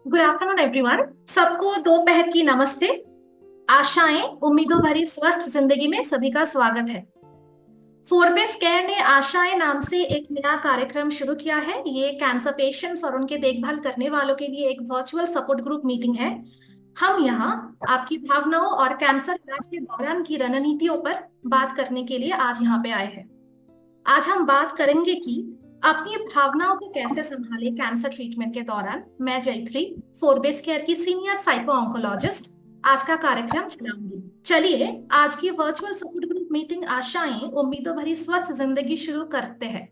Good afternoon everyone. सबको दोपहर की नमस्ते। आशाएं उम्मीदों भरी स्वस्थ जिंदगी में सभी का स्वागत है। फोरबेस केयर ने आशाएं नाम से एक नया कार्यक्रम शुरू किया है। ये कैंसर पेशेंट्स और उनके देखभाल करने वालों के लिए एक वर्चुअल सपोर्ट ग्रुप मीटिंग है। हम यहाँ आपकी भावनाओं और कैंसर इलाज के दौरान की रणनीतियों पर बात करने के लिए आज यहाँ पे आए हैं। आज हम बात करेंगे कि अपनी भावनाओं को कैसे संभालें कैंसर ट्रीटमेंट के दौरान। मैं जयत्री, फोरबेस केयर की सीनियर साइको ऑन्कोलॉजिस्ट, आज का कार्यक्रम चलाऊंगी। चलिए आज की वर्चुअल सपोर्ट ग्रुप मीटिंग आशाएं उम्मीदों भरी स्वस्थ जिंदगी शुरू करते हैं।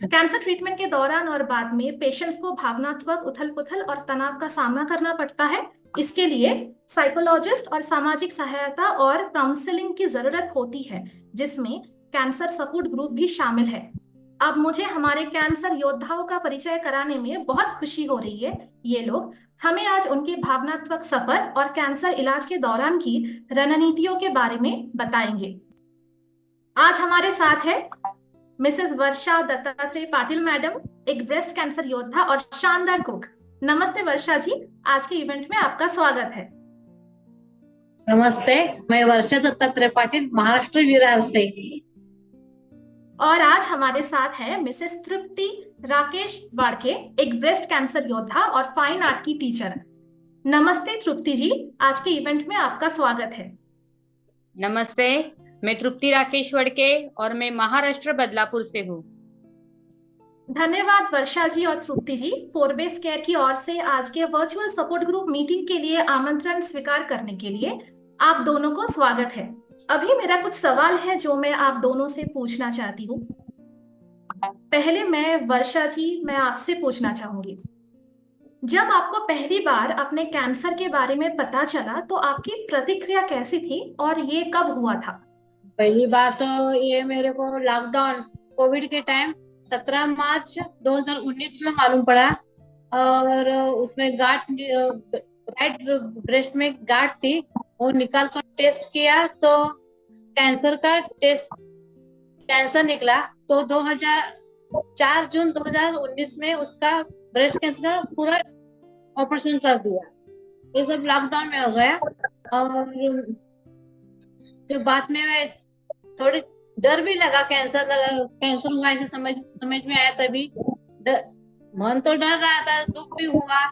कैंसर ट्रीटमेंट के दौरान और बाद में पेशेंट्स को भावनात्मक उथल पुथल और तनाव का सामना करना पड़ता है। इसके लिए साइकोलॉजिस्ट और सामाजिक सहायता और काउंसलिंग की जरूरत होती है, जिसमें कैंसर सपोर्ट ग्रुप भी शामिल है। अब मुझे हमारे कैंसर योद्धाओं का परिचय कराने में बहुत खुशी हो रही है। ये लोग हमें आज उनके भावनात्मक सफर और कैंसर इलाज के दौरान की रणनीतियों के बारे में बताएंगे। आज हमारे साथ है मिसेस वर्षा दत्तात्रेय पाटिल मैडम, एक ब्रेस्ट कैंसर योद्धा और शानदार कुक। नमस्ते वर्षा जी, आज के इवेंट में आपका स्वागत है। नमस्ते। मैं वर्षा दत्तात्रेय पाटिल, महाराष्ट्र विरार से। और आज हमारे साथ है मिसेस तृप्ति राकेश वाड़के, एक ब्रेस्ट कैंसर योद्धा और फाइन आर्ट की टीचर। नमस्ते तृप्ति जी, आज के इवेंट में आपका स्वागत है। नमस्ते, मैं तृप्ति राकेश वड़के और मैं महाराष्ट्र बदलापुर से हूँ। धन्यवाद वर्षा जी और तृप्ति जी, फोरबेस केयर की ओर से आज के वर्चुअल सपोर्ट ग्रुप मीटिंग के लिए आमंत्रण स्वीकार करने के लिए आप दोनों को स्वागत है। अभी मेरा कुछ सवाल है जो मैं आप दोनों से पूछना चाहती हूँ। पहले मैं आपसे पूछना चाहूंगी, जब आपको पहली बार अपने कैंसर के बारे में पता चला तो आपकी प्रतिक्रिया कैसी थी और ये कब हुआ था? पहली बात तो ये मेरे को लॉकडाउन कोविड के टाइम 17 मार्च 2019 में मालूम पड़ा। और उसमें गांठ, राइट ब्रेस्ट में गांठ थी। वो निकाल कर टेस्ट किया तो कैंसर का टेस्ट कैंसर निकला। तो 4 जून 2019 में उसका ब्रेस्ट कैंसर का पूरा ऑपरेशन कर दिया। ये सब लॉकडाउन में हो गया। और फिर बाद में मैं थोड़ी डर भी लगा, कैंसर हुआ ऐसे समझ समझ में आया। तभी मन तो डर रहा था, दुख भी हुआ।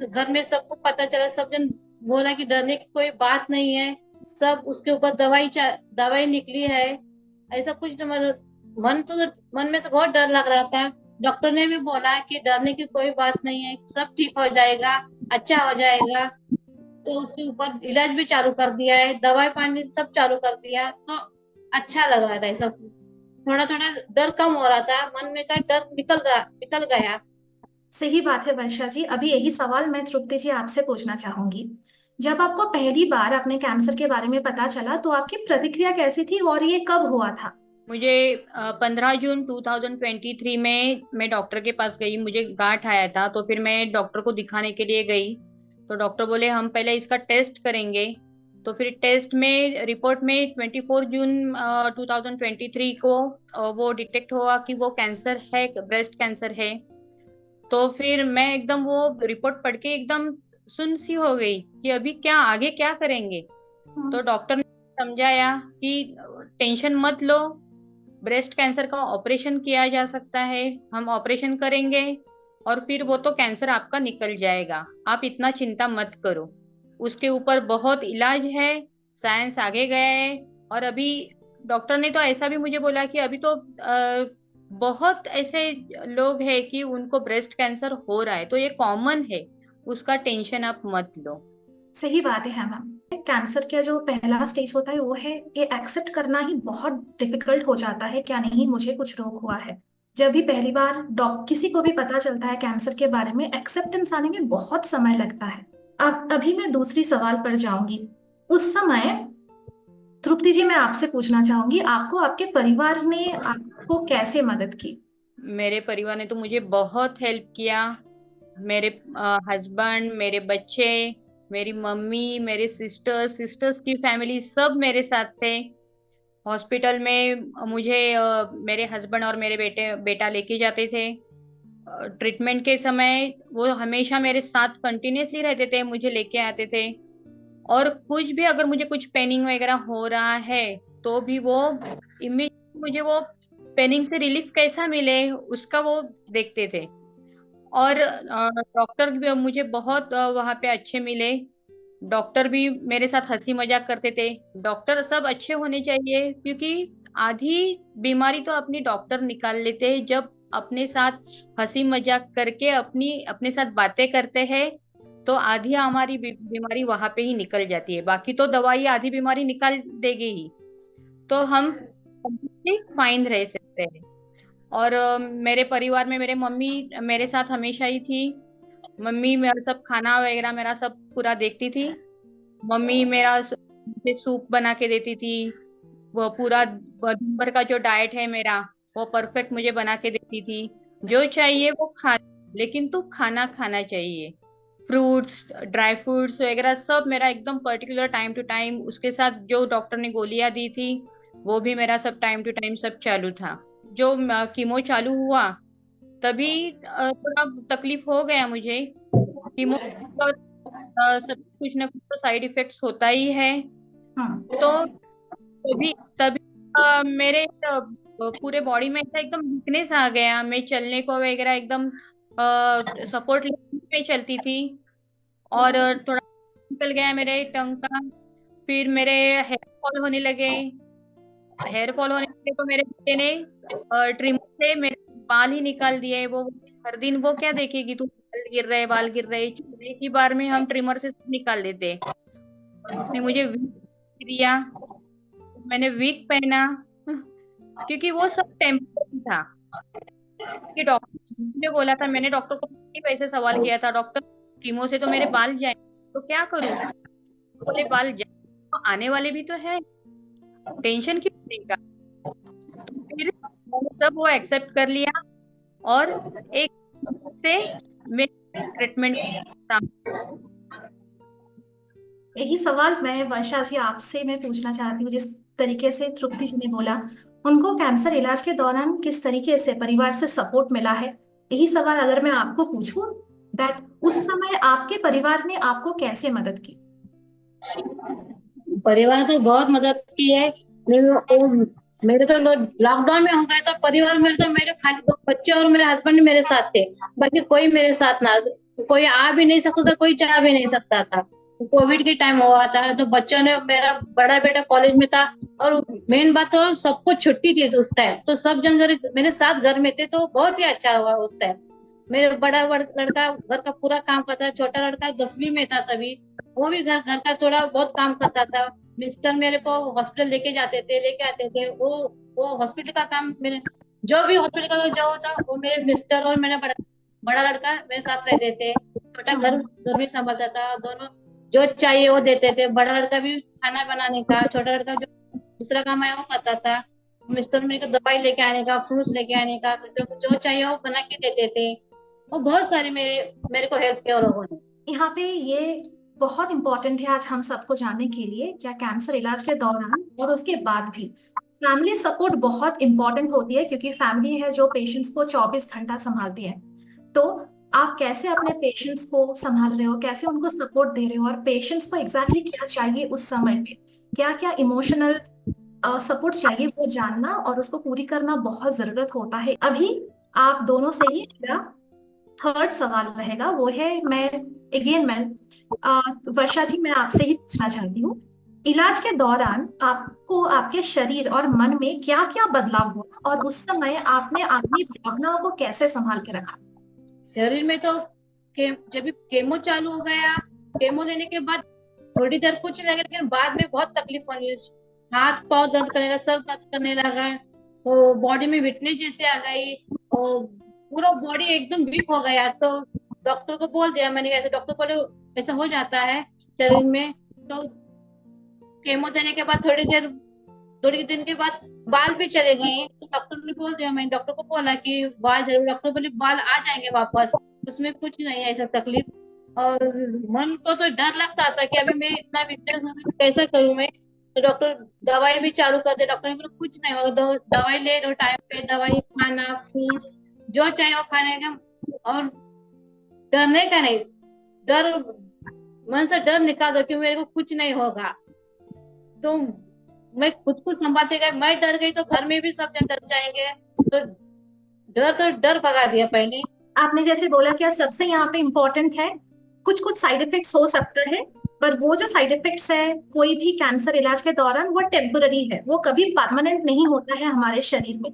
घर में सबको पता चला, सब जन बोला कि डरने की कोई बात नहीं है, सब उसके ऊपर दवाई निकली है। ऐसा कुछ तो मन में से बहुत डर लग रहा था। डॉक्टर ने भी बोला कि डरने की कोई बात नहीं है, सब ठीक हो जाएगा, अच्छा हो जाएगा। तो उसके ऊपर इलाज भी चालू कर दिया है, दवाई पानी सब चालू कर दिया। तो अच्छा लग रहा था। सब थोड़ा थोड़ा डर कम हो रहा था, मन में का डर निकल गया। सही बात है वर्षा जी। अभी यही सवाल मैं तृप्ति जी आपसे पूछना चाहूंगी। जब आपको पहली बार अपने कैंसर के बारे में पता चला तो आपकी प्रतिक्रिया कैसी थी और ये कब हुआ था? मुझे 15 जून 2023 में मैं डॉक्टर के पास गई। मुझे गांठ आया था तो फिर मैं डॉक्टर को दिखाने के लिए गई। तो डॉक्टर बोले हम पहले इसका टेस्ट करेंगे। तो फिर टेस्ट में रिपोर्ट में 24 जून 2023 को वो डिटेक्ट हुआ कि वो कैंसर है, ब्रेस्ट कैंसर है। तो फिर मैं एकदम वो रिपोर्ट पढ़ के एकदम सुन सी हो गई कि अभी क्या आगे क्या करेंगे। तो डॉक्टर ने समझाया कि टेंशन मत लो, ब्रेस्ट कैंसर का ऑपरेशन किया जा सकता है, हम ऑपरेशन करेंगे और फिर वो तो कैंसर आपका निकल जाएगा, आप इतना चिंता मत करो। उसके ऊपर बहुत इलाज है, साइंस आगे गया है। और अभी डॉक्टर ने तो ऐसा भी मुझे बोला कि अभी तो बहुत ऐसे लोग हैं कि उनको ब्रेस्ट कैंसर हो रहा है, तो ये कॉमन है, उसका टेंशन आप मत लो। सही बात है मैम। कैंसर का जो पहला स्टेज होता है वो है कि एक्सेप्ट करना ही बहुत डिफिकल्ट हो जाता है, क्या नहीं मुझे कुछ रोग हुआ है। जब भी पहली बार किसी को भी पता चलता है कैंसर के बारे में, एक्सेप्टेंस आने में बहुत समय लगता है। अब अभी मैं दूसरी सवाल पर जाऊंगी। उस समय तृप्ति जी मैं आपसे पूछना चाहूंगी, आपको आपके परिवार ने आपको कैसे मदद की? मेरे परिवार ने तो मुझे बहुत हेल्प किया। मेरे हस्बैंड, मेरे बच्चे, मेरी मम्मी, मेरे सिस्टर्स की फैमिली सब मेरे साथ थे। हॉस्पिटल में मुझे मेरे हस्बैंड और मेरे बेटा लेके जाते थे। ट्रीटमेंट के समय वो हमेशा मेरे साथ कंटिन्यूअसली रहते थे, मुझे लेके आते थे। और कुछ भी अगर मुझे कुछ पेनिंग वगैरह हो रहा है तो भी वो इमीडिएट मुझे वो पेनिंग से रिलीफ कैसा मिले उसका वो देखते थे। और डॉक्टर भी मुझे बहुत वहाँ पे अच्छे मिले। डॉक्टर भी मेरे साथ हंसी मजाक करते थे। डॉक्टर सब अच्छे होने चाहिए, क्योंकि आधी बीमारी तो अपनी डॉक्टर निकाल लेते हैं जब अपने साथ हंसी मजाक करके अपने साथ बातें करते हैं। तो आधी हमारी बीमारी वहां पे ही निकल जाती है, बाकी तो दवाई आधी बीमारी निकाल देगी ही। तो हम कंप्लीटली फाइन रह सकते हैं। और मेरे परिवार में मेरे मम्मी मेरे साथ हमेशा ही थी। मम्मी मेरा सब खाना वगैरह मेरा सब पूरा देखती थी। मम्मी मुझे सूप बना के देती थी। वो पूरा दिन भर का जो डाइट है मेरा वो परफेक्ट मुझे बना के देती थी। जो चाहिए वो खा, लेकिन तू खाना खाना चाहिए। फ्रूट्स, ड्राई फ्रूट्स वगैरह सब मेरा एकदम पर्टिकुलर टाइम टू टाइम, उसके साथ जो डॉक्टर ने गोलियां दी थी वो भी मेरा सब टाइम टू टाइम सब चालू था। जो कीमो चालू हुआ तभी थोड़ा तकलीफ हो गया मुझे। कीमो सब कुछ ना कुछ तो साइड इफेक्ट्स होता ही है। हम्म। तो तभी तभी मेरे पूरे बॉडी में ऐसा एकदम वीकनेस आ गया। मैं चलने को वगैरह एकदम सपोर्ट में चलती थी। और थोड़ा निकल गया मेरे टंग का। फिर मेरे हेयर फॉल होने लगे। हेयर फॉल होने लगे तो मेरे बेटे ने ट्रिमर से मेरे बाल ही निकाल दिए। वो हर दिन वो क्या देखेगी, तू बाल गिर रहे बाल गिर रहे, एक ही बार में हम ट्रिमर से सब निकाल देते। और उसने मुझे विग दिया, मैंने विग पहना। क्योंकि वो सब टेम्पररी था। कि डॉक्टर ने मुझे बोला था, मैंने डॉक्टर को भी वैसे सवाल किया था, डॉक्टर कीमो से तो मेरे बाल जाएंगे तो क्या करूं। बोले बाल जाए तो आने वाले भी तो है, टेंशन क्यों लेगा। फिर मैंने सब वो एक्सेप्ट कर लिया। और एक से मेरे ट्रीटमेंट यही सवाल मैं वर्षा जी आपसे मैं पूछना चाहती हूँ। जिस तरीके से तृप्ति जी ने बोला, उनको कैंसर इलाज के दौरान किस तरीके से परिवार से सपोर्ट मिला है, यही सवाल अगर मैं आपको पूछूं, दैट उस समय आपके परिवार ने आपको कैसे मदद की। परिवार ने तो बहुत मदद की है। मेरे तो लॉकडाउन में हो गए तो परिवार में तो मेरे खाली 2 बच्चे और मेरे हस्बैंड मेरे साथ थे। बाकी कोई मेरे साथ ना, कोई आ भी नहीं सकता था, कोई जा भी नहीं सकता था। कोविड के टाइम हुआ था तो बच्चों ने, मेरा बड़ा बेटा कॉलेज में था और मेन बात तो सबको छुट्टी थी उस टाइम, तो सब जन मेरे साथ घर में थे, तो बहुत ही अच्छा हुआ उस टाइम। मेरे लड़का घर का पूरा काम करता है, छोटा लड़का 10वीं में था तभी, वो भी घर घर का थोड़ा बहुत काम करता था। मिस्टर मेरे को हॉस्पिटल लेके जाते थे, लेके आते थे। वो हॉस्पिटल का काम, मेरे जो भी हॉस्पिटल का जो होता वो मेरे मिस्टर और मेरा बड़ा बड़ा लड़का मेरे साथ रहते थे। छोटा घर हम्म। घर में संभालता था, दोनों जो चाहिए वो देते थे। बड़ा लड़का भी खाना बनाने का, छोटा लड़का जो दूसरा काम है वो करता था। मिस्टर मेरे को दवाई लेके आने का, फ्रूट्स लेके आने का, जो चाहिए वो बना के देते थे। वो बहुत सारी मेरे मेरे को हेल्प किया लोगों ने। यहाँ पे ये बहुत इंपॉर्टेंट है आज हम सबको जानने के लिए, क्या कैंसर इलाज के दौरान और उसके बाद भी फैमिली सपोर्ट बहुत इंपॉर्टेंट होती है, क्योंकि फैमिली है जो पेशेंट्स को 24 घंटा संभालती है। तो आप कैसे अपने पेशेंट्स को संभाल रहे हो, कैसे उनको सपोर्ट दे रहे हो, और पेशेंट्स को एग्जैक्टली क्या चाहिए उस समय पे, क्या क्या इमोशनल सपोर्ट चाहिए, वो जानना और उसको पूरी करना बहुत जरूरत होता है। अभी आप दोनों से ही मेरा थर्ड सवाल रहेगा, वो है मैं वर्षा जी मैं आपसे ही पूछना चाहती हूँ, इलाज के दौरान आपको आपके शरीर और मन में क्या क्या बदलाव हुआ, और उस समय आपने अपनी भावनाओं को कैसे संभाल के रखा। शरीर में तो जब भी केमो चालू हो गया, केमो लेने के बाद थोड़ी देर कुछ नहीं लगा, लेकिन बाद में बहुत तकलीफ होने लगी। हाथ पाँव दर्द करने लगा, सर दर्द करने लगा, तो बॉडी में वीकनेस जैसे आ गई, और पूरा बॉडी एकदम वीक हो गया। तो डॉक्टर को बोल दिया मैंने, ऐसे डॉक्टर बोले ऐसा हो जाता है शरीर में। तो केमो देने के बाद थोड़ी दिन के बाद बाल भी चले गए, तो डॉक्टर ने बोल दिया, मैंने डॉक्टर को बोला कि बाल जरूर, डॉक्टर बोले बाल आ जाएंगे वापस, उसमें कुछ नहीं है ऐसा तकलीफ। और मन को तो डर लगता था कि अभी मैं इतना वीकनेस हो गई तो कैसा करूं मैं। तो डॉक्टर दवाई भी चालू कर दे, डॉक्टर ने बोला कुछ नहीं होगा, दवाई ले लो टाइम पे, दवाई खाना, फ्रूट्स जो चाहिए वो खाने का। और डरने का नहीं, डर मन से डर निकाल दो कि मेरे को कुछ नहीं होगा। तो मैं खुद को संभालते गई, मैं डर गई तो घर में भी सब जन डर जाएंगे। तो डर भगा दिया पहले। आपने जैसे बोला कि सबसे यहाँ पे इम्पोर्टेंट है, कुछ कुछ साइड इफेक्ट्स हो सकते हैं, पर वो जो साइड इफेक्ट्स है कोई भी कैंसर इलाज के दौरान वो टेम्पररी है, वो कभी परमानेंट नहीं होता है हमारे शरीर में।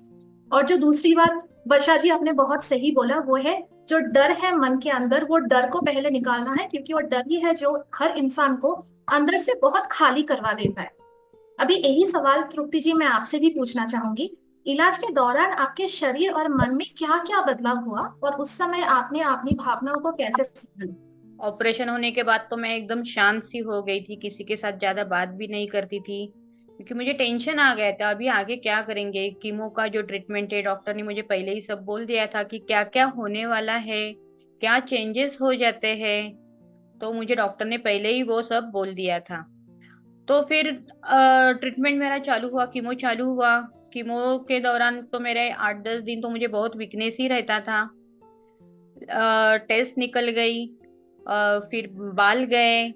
और जो दूसरी बात वर्षा जी आपने बहुत सही बोला, वो है जो डर है मन के अंदर, वो डर को पहले निकालना है, क्योंकि वो डर ही है जो हर इंसान को अंदर से बहुत खाली करवा देता है। अभी यही सवाल तृप्ति जी मैं आपसे भी पूछना चाहूंगी, इलाज के दौरान आपके शरीर और मन में क्या क्या बदलाव हुआ और उस समय आपने अपनी भावनाओं को कैसे संभाला? ऑपरेशन होने के बाद तो मैं एकदम शांत सी हो गई थी, किसी के साथ ज्यादा बात भी नहीं करती थी, क्योंकि मुझे टेंशन आ गया था अभी आगे क्या करेंगे। कीमो का जो ट्रीटमेंट है, डॉक्टर ने मुझे पहले ही सब बोल दिया था कि क्या क्या होने वाला है, क्या चेंजेस हो जाते हैं। तो मुझे डॉक्टर ने पहले ही वो सब बोल दिया था। तो फिर ट्रीटमेंट मेरा चालू हुआ, कीमो चालू हुआ। कीमो के दौरान तो मेरे 8-10 दिन तो मुझे बहुत वीकनेस ही रहता था। टेस्ट निकल गई, फिर बाल गए,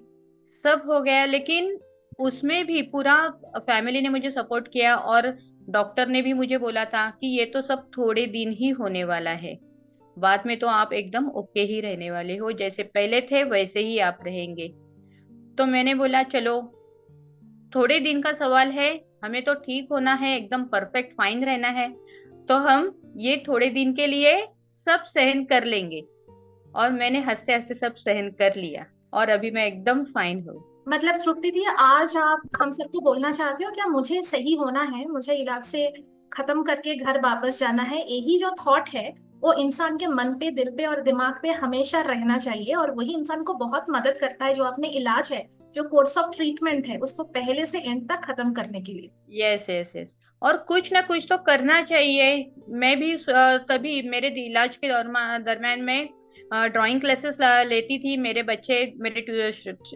सब हो गया, लेकिन उसमें भी पूरा फैमिली ने मुझे सपोर्ट किया और डॉक्टर ने भी मुझे बोला था कि ये तो सब थोड़े दिन ही होने वाला है, बाद में तो आप एकदम ओके ही रहने वाले हो, जैसे पहले थे वैसे ही आप रहेंगे। तो मैंने बोला चलो, थोड़े दिन का सवाल है, हमें तो ठीक होना है, एकदम परफेक्ट फाइन रहना है, तो हम ये थोड़े दिन के लिए सब सहन कर लेंगे। और मैंने हंसते हंसते सब सहन कर लिया और अभी मैं एकदम फाइन हूँ। मतलब तृप्ति जी आज आप हम सबको बोलना चाहते हो क्या, मुझे सही होना है, मुझे इलाज से खत्म करके घर वापस जाना है, यही जो थॉट है वो इंसान के मन पे, दिल पे और दिमाग पे हमेशा रहना चाहिए, और वही इंसान को बहुत मदद करता है जो अपने इलाज है, जो कोर्स ऑफ ट्रीटमेंट है, उसको पहले से एंड तक खत्म करने के लिए। Yes yes yes. और कुछ ना कुछ तो करना चाहिए। मैं भी तभी मेरे इलाज के दरम्यान में ड्राइंग क्लासेस लेती थी। मेरे बच्चे, मेरे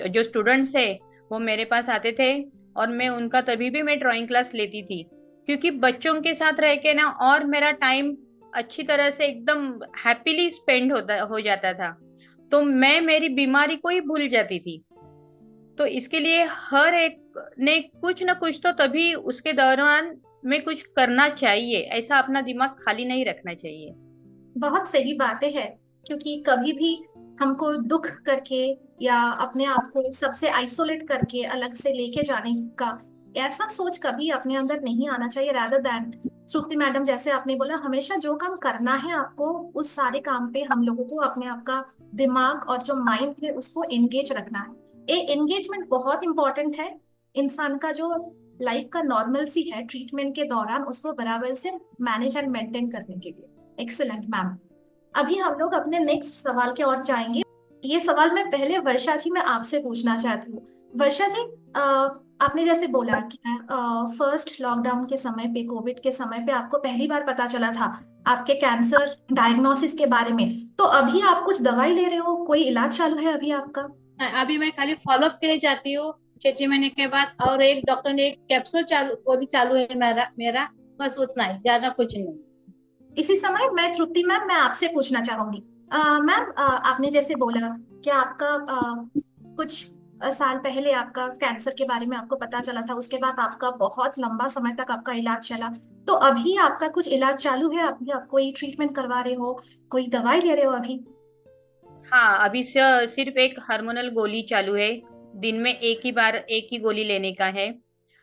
जो स्टूडेंट्स थे वो मेरे पास आते थे और मैं उनका तभी भी मैं ड्राइंग क्लास लेती थी, क्योंकि बच्चों के साथ रह के ना और मेरा टाइम अच्छी तरह से एकदम हैप्पीली स्पेंड हो जाता था। तो मैं मेरी बीमारी को ही भूल जाती थी। तो इसके लिए हर एक ने कुछ ना कुछ तो तभी उसके दौरान में कुछ करना चाहिए, ऐसा अपना दिमाग खाली नहीं रखना चाहिए। बहुत सही बातें हैं, क्योंकि कभी भी हमको दुख करके या अपने आप को सबसे आइसोलेट करके अलग से लेके जाने का ऐसा सोच कभी अपने अंदर नहीं आना चाहिए। रादर दैन, श्रुति मैडम जैसे आपने बोला, हमेशा जो काम करना है आपको, उस सारे काम पे हम लोगों को अपने आप का दिमाग और जो माइंड है उसको एंगेज रखना है। ये एंगेजमेंट बहुत इंपॉर्टेंट है। इंसान का जो लाइफ का नॉर्मल सी है ट्रीटमेंट के दौरान उसको बराबर से मैनेज एंड मेंटेन करने के लिए। Excellent ma'am. अभी हम लोग अपने नेक्स्ट सवाल की ओर जाएंगे। ये सवाल मैं पहले वर्षा जी मैं आपसे पूछना चाहती हूँ। वर्षा जी, आपने जैसे बोला कि फर्स्ट लॉकडाउन के समय पे, कोविड के समय पे आपको पहली बार पता चला था आपके कैंसर डायग्नोसिस के बारे में, तो अभी आप कुछ दवाई ले रहे हो, कोई इलाज चालू है अभी आपका? अभी मैं खाली फॉलोअप के लिए जाती हूँ 6 महीने के बाद, और एक डॉक्टर ने एक कैप्सूल चालू, वो भी चालू है मेरा मेरा बस उतना ही, ज्यादा कुछ नहीं। इसी समय मैं तृप्ति मैम मैं आपसे पूछना चाहूंगी। मैम, आपने जैसे बोला कि आपका कुछ साल पहले आपका कैंसर के बारे में आपको पता चला था, उसके बाद आपका बहुत लंबा समय तक आपका इलाज चला, तो अभी आपका कुछ इलाज चालू है? अभी आप कोई ट्रीटमेंट करवा रहे हो, कोई दवाई ले रहे हो अभी? हाँ, अभी सिर्फ एक हार्मोनल गोली चालू है, दिन में एक ही गोली लेने का है।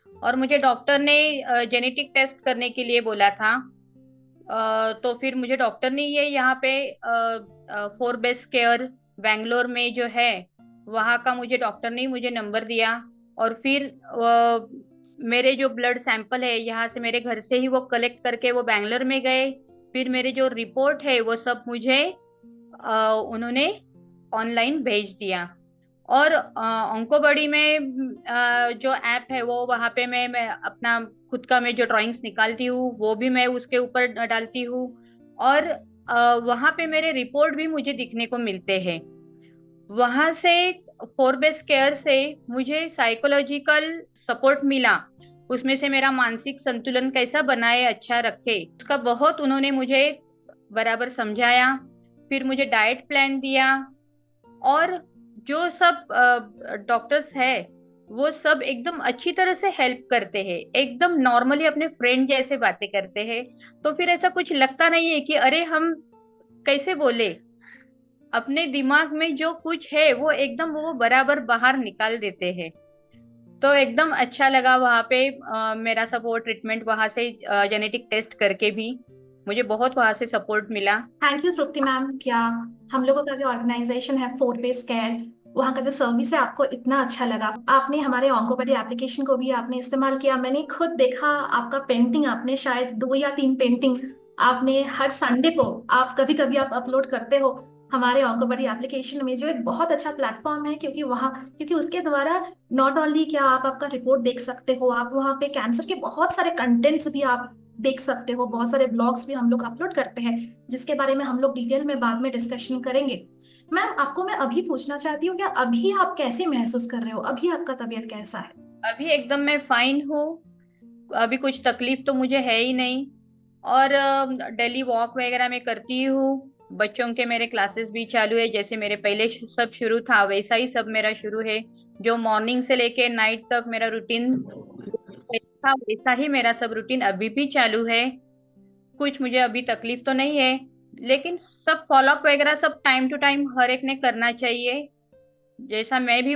और मुझे डॉक्टर ने जेनेटिक टेस्ट करने के लिए बोला था। तो फिर मुझे डॉक्टर ने ये यहाँ पे फोरबेस केयर बैंगलोर में जो है वहाँ का मुझे डॉक्टर ने मुझे नंबर दिया। और फिर मेरे जो ब्लड सैंपल है यहाँ से, मेरे घर से ही वो कलेक्ट करके वो बैंगलोर में गए। फिर मेरे जो रिपोर्ट है वो सब मुझे उन्होंने ऑनलाइन भेज दिया। और ऑन्कोबडी में जो ऐप है वो वहाँ पे मैं अपना खुद का मैं जो ड्राइंग्स निकालती हूँ वो भी मैं उसके ऊपर डालती हूँ। और वहाँ पे मेरे रिपोर्ट भी मुझे दिखने को मिलते हैं। वहां से, फोरबेस केयर से मुझे साइकोलॉजिकल सपोर्ट मिला, उसमें से मेरा मानसिक संतुलन कैसा बनाए अच्छा रखे उसका बहुत उन्होंने मुझे बराबर समझाया। फिर मुझे डाइट प्लान दिया, और जो सब डॉक्टर्स है वो सब एकदम अच्छी तरह से हेल्प करते हैं, एकदम नॉर्मली अपने फ्रेंड जैसे बातें करते हैं। तो फिर ऐसा कुछ लगता नहीं है कि अरे हम कैसे बोले, अपने दिमाग में जो कुछ है वो एकदम वो बराबर बाहर निकाल देते हैं। तो एकदम अच्छा लगा वहाँ पे मेरा सब वो ट्रीटमेंट वहाँ से जेनेटिक टेस्ट करके भी मुझे बहुत वहाँ से सपोर्ट मिला। Thank you Tripti ma'am. क्या हम लोगों का जो ऑर्गेनाइजेशन है फोरपेस केयर, वहाँ का जो सर्विस है आपको इतना अच्छा लगा? आपने हमारे ऑन्कोबडी एप्लीकेशन को भी आपने इस्तेमाल किया। मैंने खुद देखा आपका पेंटिंग, आपने शायद 2 या 3 पेंटिंग आपने हर संडे को आप कभी कभी आप अपलोड करते हो हमारे ऑन्कोबडी एप्लीकेशन में, जो एक बहुत अच्छा प्लेटफॉर्म है। क्योंकि उसके द्वारा नॉट ओनली क्या आप आपका रिपोर्ट देख सकते हो, आप वहाँ पे कैंसर के बहुत सारे कंटेंट्स भी आप देख सकते हो। बहुत सारे ब्लॉग्स भी हम लोग अपलोड करते हैं जिसके बारे में हम लोग डिटेल में बाद में डिस्कशन करेंगे। मैम, आपको मैं अभी पूछना चाहती हूँ, क्या अभी आप कैसे महसूस कर रहे हो? अभी आपका तबीयत कैसा है? अभी एकदम मैं फाइन हूँ, अभी कुछ तकलीफ तो मुझे है ही नहीं। और डेली वॉक वगैरह मैं करती हूँ। बच्चों के मेरे क्लासेस भी चालू है, जैसे मेरे पहले सब शुरू था वैसा ही सब मेरा शुरू है। जो मॉर्निंग से लेके नाइट तक मेरा रूटीन था वैसा ही मेरा सब रूटीन अभी भी चालू है। कुछ मुझे अभी तकलीफ तो नहीं है, लेकिन सब फॉलोअप वगैरह सब टाइम टू टाइम हर एक ने करना चाहिए। जैसा मैं भी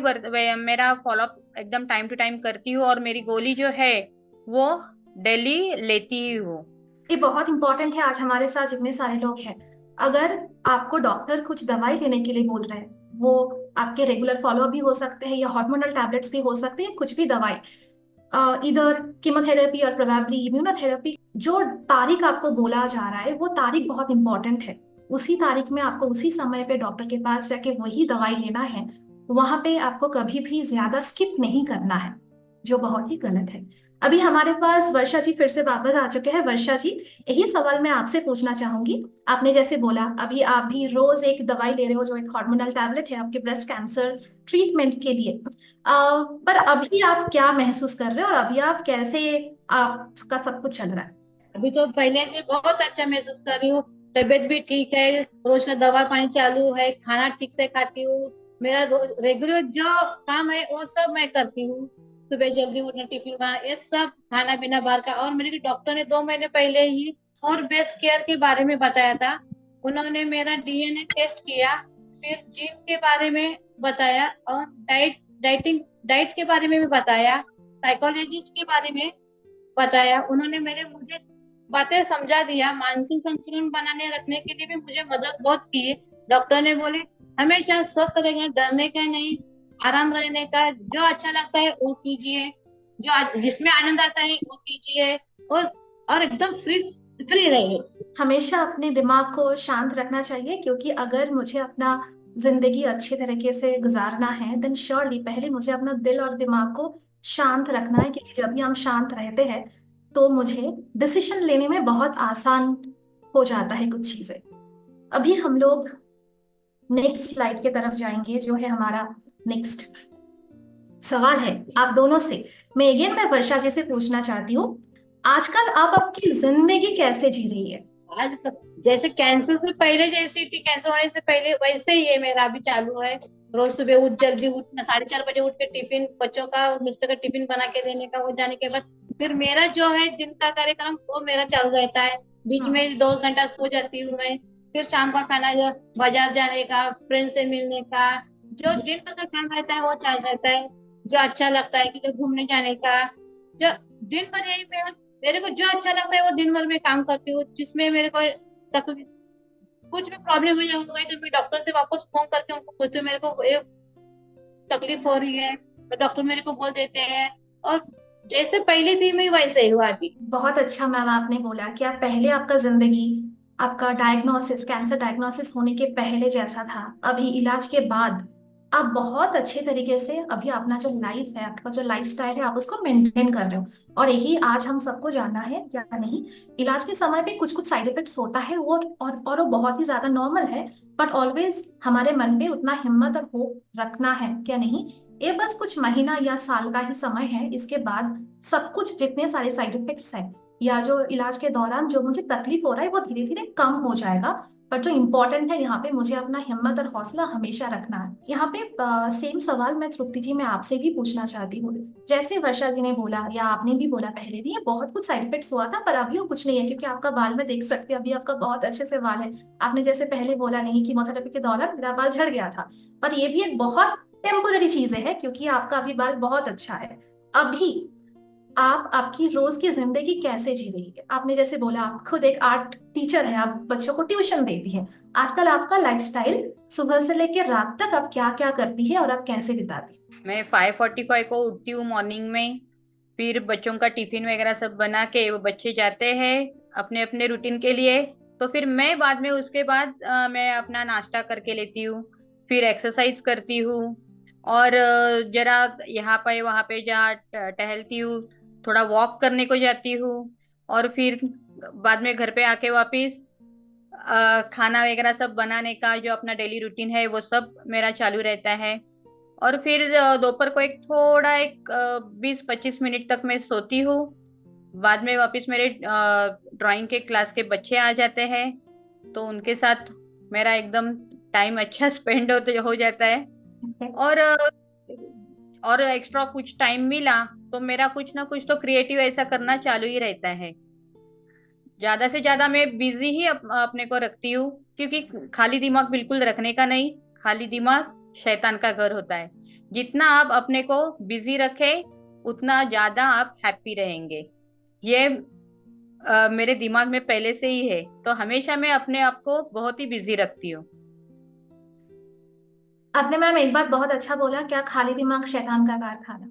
मेरा फॉलोअप एकदम टाइम टू टाइम करती हूँ, और मेरी गोली जो है वो डेली लेती ही हूँ। ये बहुत इंपॉर्टेंट है। आज हमारे साथ जितने सारे लोग हैं, अगर आपको डॉक्टर कुछ दवाई लेने के लिए बोल रहे हैं, वो आपके रेगुलर फॉलोअप भी हो सकते हैं या हार्मोनल टैबलेट्स भी हो सकते हैं, कुछ भी दवाई, इधर कीमोथेरेपी और प्रोबेबली इम्यूनोथेरेपी, जो तारीख आपको बोला जा रहा है वो तारीख बहुत इंपॉर्टेंट है। उसी तारीख में आपको उसी समय पे डॉक्टर के पास जाके वही दवाई लेना है। वहां पे आपको कभी भी ज्यादा स्किप नहीं करना है, जो बहुत ही गलत है। अभी हमारे पास वर्षा जी फिर से वापस आ चुके हैं। वर्षा जी, यही सवाल मैं आपसे पूछना चाहूंगी। आपने जैसे बोला अभी आप भी रोज एक दवाई ले रहे हो जो एक हार्मोनल टैबलेट है आपके ब्रेस्ट कैंसर ट्रीटमेंट के लिए। पर अभी आप क्या महसूस कर रहे हो और अभी आप कैसे, आपका सब कुछ चल रहा है? अभी तो पहले से बहुत अच्छा महसूस कर रही हूँ। तबीयत भी ठीक है, रोज का दवा पानी चालू है, खाना ठीक से खाती हूँ। मेरा रेगुलर जो काम है वो सब मैं करती हूँ। सुबह जल्दी उठना, टिफिन बनाना, ये सब खाना पीना बाहर का। और मेरे डॉक्टर ने 2 महीने पहले ही और बेस्ट केयर के बारे में बताया था। उन्होंने मेरा डीएनए टेस्ट किया, फिर जिम के बारे में बताया, और डाइट के बारे में भी बताया, साइकोलॉजिस्ट के बारे में बताया। उन्होंने मुझे बातें समझा दिया। मानसिक संतुलन बनाने रखने के लिए भी मुझे मदद बहुत की है। डॉक्टर ने बोले हमेशा स्वस्थ रहना, डरने का नहीं, आराम रहने का, जो अच्छा लगता है वो कीजिए, जिसमें आनंद आता है वो कीजिए, और एकदम फ्री फ्री रहिए। हमेशा अपने दिमाग को शांत रखना चाहिए, क्योंकि अगर मुझे अपना जिंदगी अच्छे तरीके से गुजारना है देन श्योरली पहले मुझे अपना दिल और दिमाग को शांत रखना है। क्योंकि जब भी हम शांत रहते हैं तो मुझे डिसीजन लेने में बहुत आसान हो जाता है कुछ चीजें। अभी हम लोग नेक्स्ट स्लाइड की तरफ जाएंगे, जो है हमारा नेक्स्ट सवाल है आप दोनों से। मैं वर्षा जी से पूछना चाहती हूँ, आजकल आप आपकी जिंदगी कैसे जी रही है? आज तक जैसे कैंसर से पहले जैसी थी, कैंसर होने से पहले वैसे ही ये मेरा अभी चालू है। रोज सुबह जल्दी उठना, 4:30 बजे उठ के टिफिन बच्चों का और मिस्टर का टिफिन बना के देने का, वो जाने के बाद फिर मेरा जो है दिन का कार्यक्रम वो मेरा चालू रहता है। बीच में 2 घंटा सो जाती हूँ मैं। फिर शाम का खाना, जो बाजार जाने का, फ्रेंड से मिलने का, जो दिन भर का काम रहता है वो चालू रहता है। जो अच्छा लगता है कि घूमने जाने का, जो दिन भर यही मेरे को जो अच्छा लगता है वो दिन भर में काम करती हूँ। जिसमें मेरे को तकलीफ, कुछ भी प्रॉब्लम हो जाए तो मैं डॉक्टर से वापस फोन करके उनको पूछती हूँ मेरे को ये तकलीफ हो रही है, तो डॉक्टर मेरे को बोल देते हैं। और जैसे पहले थी मैं वैसे ही हुआ अभी। बहुत अच्छा मैम, आपने बोला कि आप पहले आपका जिंदगी, आपका डायग्नोसिस, कैंसर डायग्नोसिस होने के पहले जैसा था, अभी इलाज के बाद आप बहुत अच्छे तरीके से अभी अपना जो लाइफ है, आपका जो लाइफस्टाइल है, आप उसको मेंटेन कर रहे हो। और यही आज हम सबको जानना है या नहीं। इलाज के समय पे कुछ कुछ साइड इफेक्ट्स होता है वो, और वो बहुत ही ज्यादा नॉर्मल है। बट ऑलवेज हमारे मन पे उतना हिम्मत और होप रखना है क्या नहीं। ये बस कुछ महीना या साल का ही समय है, इसके बाद सब कुछ जितने सारे साइड इफेक्ट्स हैं या जो इलाज के दौरान जो मुझे तकलीफ हो रहा है वो धीरे धीरे कम हो जाएगा। पर जो इम्पोर्टेंट है यहाँ पे, मुझे अपना हिम्मत और हौसला हमेशा रखना है। यहाँ पे सेम सवाल मैं तृप्ति जी मैं आपसे भी पूछना चाहती हूँ। जैसे वर्षा जी ने बोला या आपने भी बोला पहले भी, ये बहुत कुछ साइड इफेक्ट्स हुआ था, पर अभी वो कुछ नहीं है क्योंकि आपका बाल मैं देख सकती हूँ, अभी आपका बहुत अच्छे से बाल है। आपने जैसे पहले बोला नहीं, कीमोथेरेपी के दौरान मेरा बाल झड़ गया था, पर ये भी एक बहुत टेम्पोररी चीजें है क्योंकि आपका अभी बाल बहुत अच्छा है। अभी आप आपकी रोज की जिंदगी कैसे जी रही है? आपने जैसे बोला आप खुद एक आर्ट टीचर है, आप बच्चों को ट्यूशन देती है। आजकल आपका लाइफस्टाइल सुबह से लेकर रात तक आप क्या क्या करती है और आप कैसे बिताती है? मैं 5:45 को उठती हूँ मॉर्निंग में। फिर बच्चों का टिफिन वगैरह सब बना के वो बच्चे जाते हैं अपने अपने रूटीन के लिए। तो फिर मैं बाद में उसके बाद मैं अपना नाश्ता करके लेती हूँ। फिर एक्सरसाइज करती हूँ और जरा यहाँ पे वहाँ पे जहाँ टहलती हूँ, थोड़ा वॉक करने को जाती हूँ। और फिर बाद में घर पे आके वापिस खाना वगैरह सब बनाने का जो अपना डेली रूटीन है वो सब मेरा चालू रहता है। और फिर दोपहर को एक थोड़ा एक 20-25 मिनट तक मैं सोती हूँ। बाद में वापस मेरे ड्राइंग के क्लास के बच्चे आ जाते हैं, तो उनके साथ मेरा एकदम टाइम अच्छा स्पेंड हो जाता है। और और एक्स्ट्रा कुछ टाइम मिला तो मेरा कुछ ना कुछ तो क्रिएटिव ऐसा करना चालू ही रहता है। ज्यादा से ज्यादा मैं बिजी ही अपने को रखती हूँ, क्योंकि खाली दिमाग बिल्कुल रखने का नहीं। खाली दिमाग शैतान का घर होता है। जितना आप अपने को बिजी रखें उतना ज्यादा आप हैप्पी रहेंगे। ये मेरे दिमाग में पहले से ही है, तो हमेशा मैं अपने आप को बहुत ही बिजी रखती हूँ। आपने मैम एक बात बहुत अच्छा बोला, क्या खाली दिमाग शैतान का कारखाना।